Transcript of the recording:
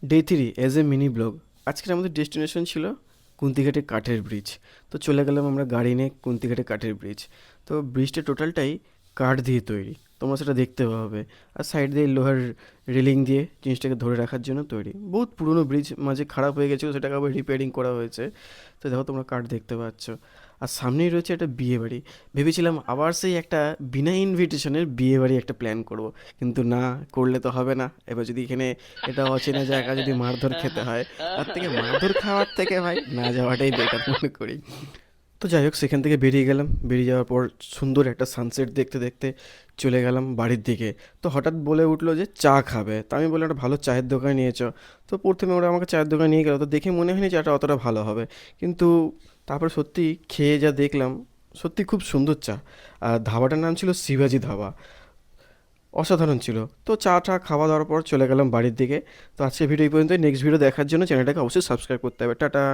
Day 3 as a mini blog. আজকের আমাদের destination ছিল কুন্তিঘাটে কাঠের ব্রিজ। তো চলে গেলাম আমরা গাড়ি নিয়ে কুন্তিঘাটে কাঠের ব্রিজ। তো ব্রিজটা টোটালটাই কাঠ দিয়ে তৈরি, তোমরা সেটা দেখতে পাবে। আর সাইড দিয়ে লোহার রেলিং দিয়ে জিনিসটাকে ধরে রাখার জন্য তৈরি। বহুত পুরনো ব্রিজ, মাঝে খারাপ হয়ে গেছিলো, সেটাকে আবার রিপেয়ারিং করা হয়েছে। তো দেখো তোমরা কাঠ দেখতে পাচ্ছ। আর সামনেই রয়েছে একটা বিয়ে বাড়ি। ভেবেছিলাম আবার সেই একটা বিনা ইনভিটেশনের বিয়ে বাড়ি একটা প্ল্যান করব, কিন্তু না, করলে তো হবে না। এবার যদি এখানে এটা অচেনা জায়গা, যদি মারধর খেতে হয়, তার থেকে মারধর খাওয়ার থেকে ভাই না যাওয়াটাই বেটার মনে করি। তো যাই হোক, সেখান থেকে বেরিয়ে গেলাম। বেরিয়ে যাওয়ার পর সুন্দর একটা সানসেট দেখতে দেখতে চলে গেলাম বাড়ির দিকে। তো হঠাৎ বলে উঠলো যে চা খাবে, তা আমি বললাম একটা ভালো চায়ের দোকানে নিয়ে চ। তো প্রথমে ওরা আমাকে চায়ের দোকানে নিয়ে গেলো, তো দেখে মনে হয়নি চাটা অতটা ভালো হবে, কিন্তু তারপরে সত্যি খেয়ে যা দেখলাম, সত্যি খুব সুন্দর চা। আর ধাবাটার নাম ছিল শিবাজি ধাবা। অসাধারণ ছিল। তো চা টা খাওয়া দাওয়ার পর চলে গেলাম বাড়ির দিকে। তো আজকে ভিডিও এই পর্যন্ত। নেক্সট ভিডিও দেখার জন্য চ্যানেলটাকে অবশ্যই সাবস্ক্রাইব করতে হবে। টাটা।